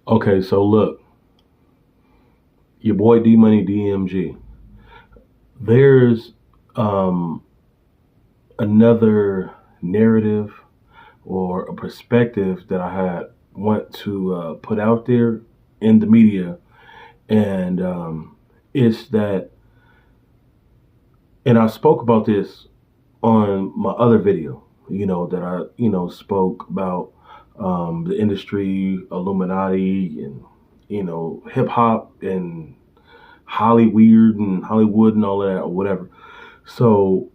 Okay, so look, your boy D Money DMG. There's um, another narrative or a perspective that I had want to put out there in the media, and it's that, and I spoke about this on my other video. That I spoke about the industry, Illuminati, and hip hop and Hollywood and all of that or whatever. So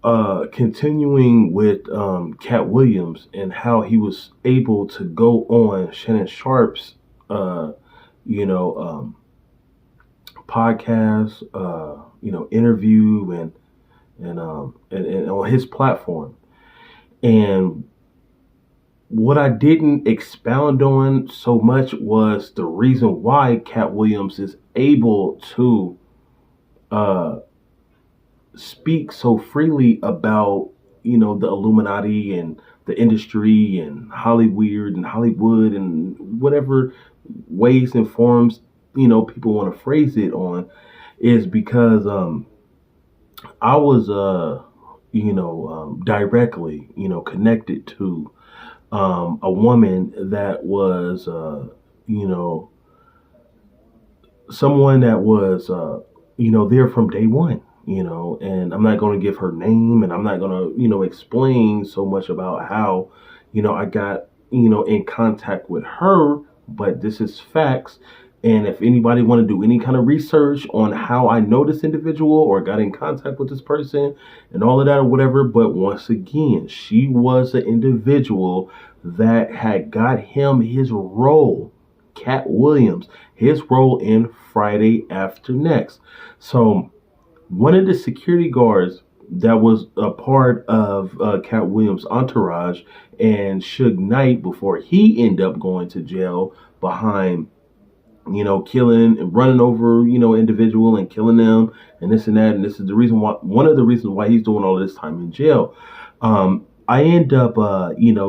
continuing with Katt Williams and how he was able to go on Shannon Sharp's uh, you know um, podcast, interview and on his platform. And what I didn't expound on so much was the reason why Katt Williams is able to uh, speak so freely about the Illuminati and the industry and Hollywood and whatever ways and forms people want to phrase it on, is because I was directly connected to a woman that was you know someone that was there from day one. And I'm not going to give her name, and I'm not going to explain so much about how I got in contact with her, but this is facts. And if anybody want to do any kind of research on how I know this individual or got in contact with this person and all of that or whatever, but once again, she was an individual that had got him his role, Katt Williams, his role in Friday After Next. So one of the security guards that was a part of Katt Williams' entourage and Suge Knight before he ended up going to jail behind killing and running over, individual and killing them and this and that. And this is the reason why, one of the reasons why he's doing all this time in jail. I end up,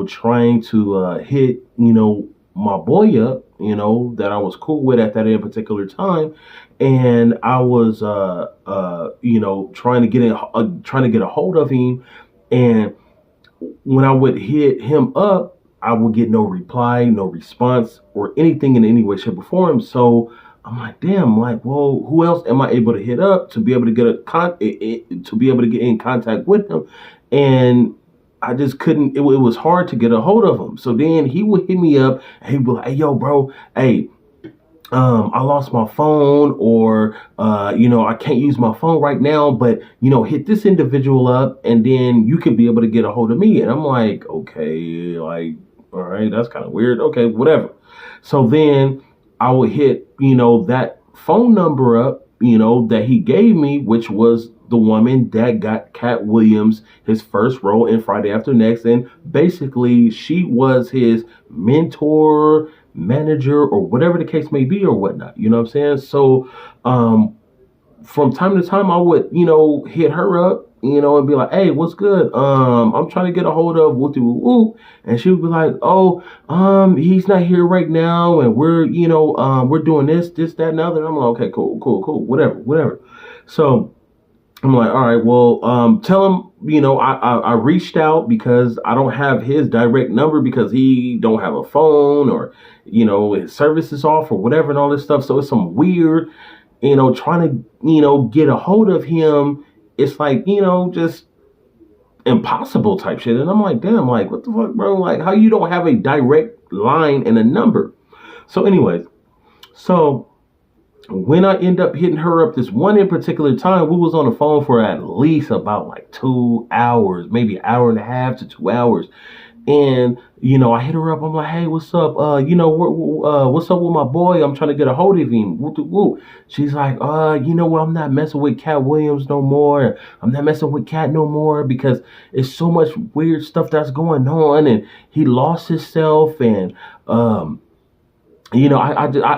trying to hit, my boy up, that I was cool with at that in particular time. And I was, trying to get a hold of him. And when I would hit him up, I would get no reply, no response, or anything in any way, shape, or form. So I'm like, damn, like, well, who else am I able to hit up to be able to get to be able to get in contact with him? And I just couldn't. It was hard to get a hold of him. So then he would hit me up, and he'd be like, "Hey, yo, bro, hey, I lost my phone, or I can't use my phone right now, but hit this individual up, and then you could be able to get a hold of me." And I'm like, okay, like, all right, that's kind of weird. Okay, whatever. So then I would hit that phone number up, that he gave me, which was the woman that got Katt Williams his first role in Friday After Next, and basically she was his mentor, manager, or whatever the case may be or whatnot. You know what I'm saying? So from time to time I would, hit her up, and be like, "Hey, what's good? I'm trying to get a hold of woo woo," and she would be like, "Oh, he's not here right now, and we're, we're doing this, that, and the other." And I'm like, "Okay, cool, whatever." So I'm like, all right, well, tell him, I reached out because I don't have his direct number because he don't have a phone, or, his service is off or whatever and all this stuff. So it's some weird, trying to, get a hold of him. It's like, just impossible type shit. And I'm like, damn, like, what the fuck, bro? Like, how you don't have a direct line and a number? So anyways, so when I end up hitting her up this one in particular time, we was on the phone for at least about like 2 hours, maybe an hour and a half to 2 hours. And, I hit her up. I'm like, "Hey, what's up? What's up with my boy? I'm trying to get a hold of him." Woo, woo. She's like, well, I'm not messing with Katt Williams no more. I'm not messing with Katt no more because it's so much weird stuff that's going on. And he lost himself. And, I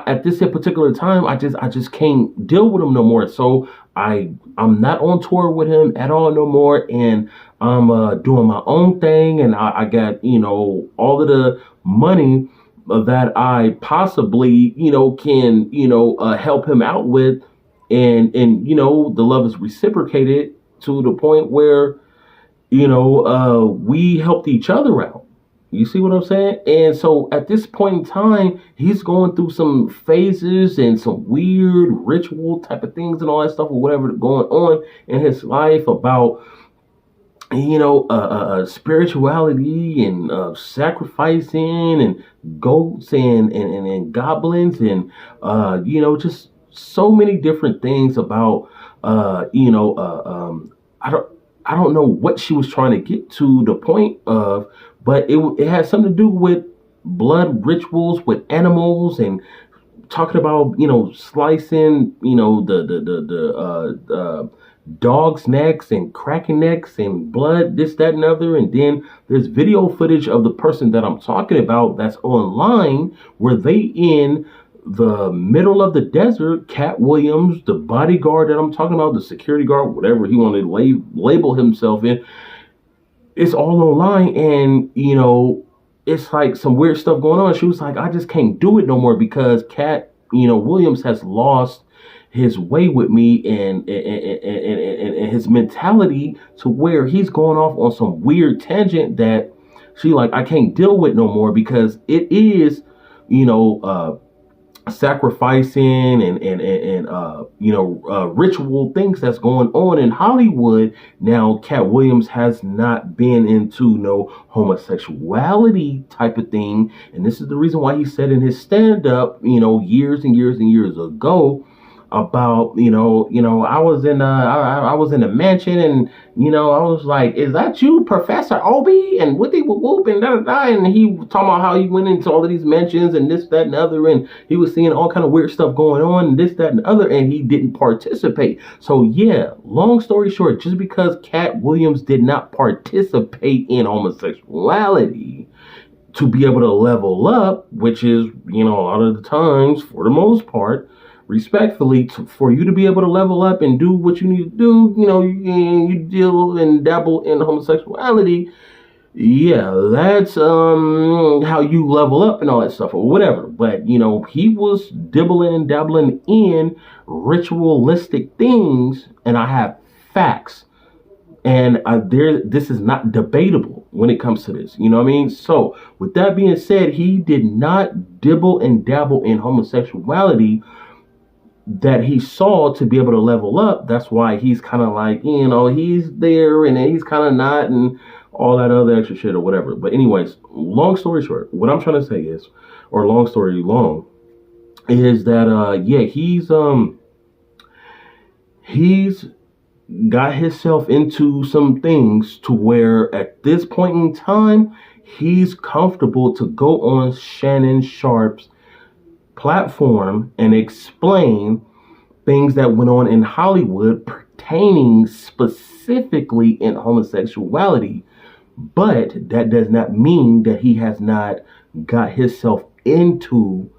at this particular time, I just can't deal with him no more. So I'm not on tour with him at all no more, and I'm doing my own thing, and I got all of the money that I possibly, can, help him out with, and the love is reciprocated to the point where, we helped each other out. You see what I'm saying? And so at this point in time, he's going through some phases and some weird ritual type of things and all that stuff or whatever going on in his life about, spirituality and sacrificing and goats and goblins and just so many different things about I don't know what she was trying to get to the point of, but it had something to do with blood rituals with animals and talking about slicing the dogs' necks and cracking necks and blood, this, that, and other. And then there's video footage of the person that I'm talking about that's online where they in the middle of the desert. Katt Williams, the bodyguard that I'm talking about, the security guard, whatever he wanted to label himself in, it's all online. And it's like some weird stuff going on. She was like, I just can't do it no more because Katt Williams has lost his way with me and his mentality to where he's going off on some weird tangent that she like I can't deal with no more because it is sacrificing and ritual things that's going on in Hollywood. Now Katt Williams has not been into no homosexuality type of thing, and this is the reason why he said in his stand-up years and years and years ago about I was in I was in a mansion and I was like, is that you, Professor Obi, and whoopty whoop and da da da, and he talking about how he went into all of these mansions and this, that, and other, and he was seeing all kind of weird stuff going on and this, that, and the other, and he didn't participate. So yeah, long story short, just because Katt Williams did not participate in homosexuality to be able to level up, which is a lot of the times, for the most part, respectfully, for you to be able to level up and do what you need to do, you deal and dabble in homosexuality. Yeah, that's how you level up and all that stuff or whatever. But he was dibbling and dabbling in ritualistic things, and I have facts. And this is not debatable when it comes to this. You know what I mean? So with that being said, he did not dibble and dabble in homosexuality that he saw to be able to level up. That's why he's kind of like, he's there and then he's kind of not and all that other extra shit or whatever. But anyways, long story short, what I'm trying to say is, or long story long, is that he's got himself into some things to where at this point in time, he's comfortable to go on Shannon Sharp's platform and explain things that went on in Hollywood pertaining specifically in homosexuality. But that does not mean that he has not got himself into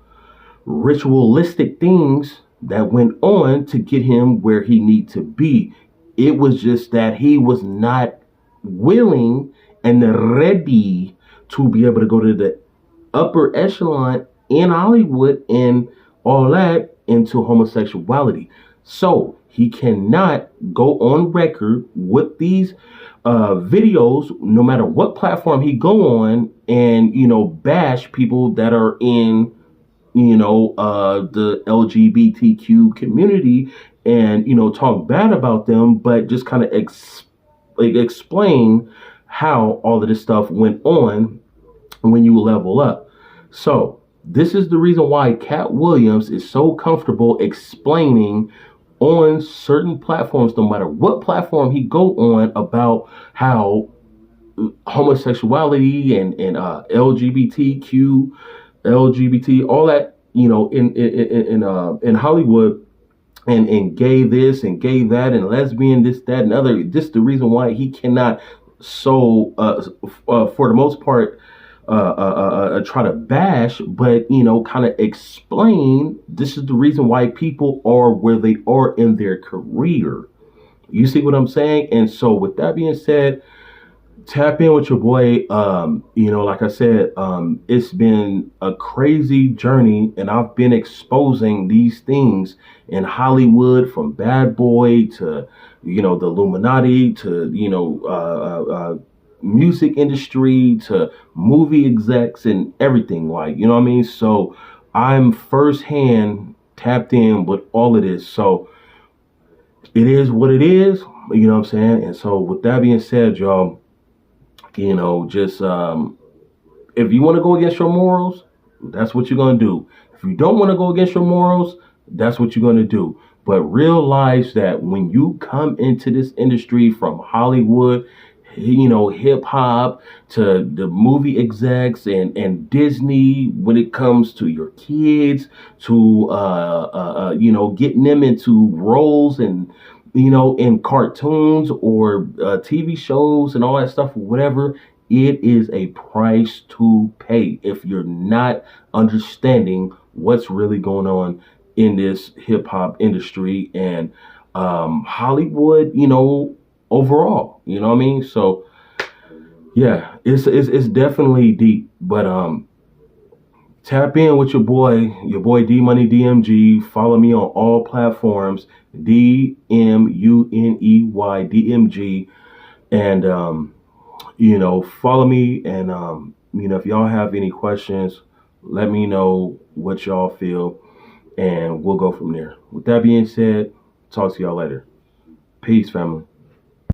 ritualistic things that went on to get him where he need to be. It was just that he was not willing and ready to be able to go to the upper echelon in Hollywood and all that into homosexuality. So he cannot go on record with these videos, no matter what platform he go on, and bash people that are in the LGBTQ community and talk bad about them, but just kind of explain how all of this stuff went on when you level up. So this is the reason why Katt Williams is so comfortable explaining on certain platforms, no matter what platform he go on, about how homosexuality and LGBTQ, LGBT, all that, in Hollywood, and gay this and gay that and lesbian this, that, and other. This is the reason why he cannot for the most part try to bash, but kind of explain. This is the reason why people are where they are in their career. You see what I'm saying? And so with that being said, Tap in with your boy. Like I said, it's been a crazy journey, and I've been exposing these things in Hollywood, from Bad Boy to, the Illuminati to, music industry to movie execs and everything. Like, you know what I mean? So I'm firsthand tapped in with all of this. So it is what it is. You know what I'm saying? And so with that being said, y'all, just if you want to go against your morals, that's what you're going to do. If you don't want to go against your morals, that's what you're going to do. But realize that when you come into this industry, from Hollywood, hip hop, to the movie execs and Disney, when it comes to your kids, to getting them into roles and in cartoons or TV shows and all that stuff, whatever, it is a price to pay if you're not understanding what's really going on in this hip hop industry and Hollywood, overall. You know what I mean? So yeah, it's definitely deep, but tap in with your boy D Money DMG. Follow me on all platforms, DMUNEY DMG, and follow me. And if y'all have any questions, let me know what y'all feel, and we'll go from there. With that being said, talk to y'all later. Peace, family.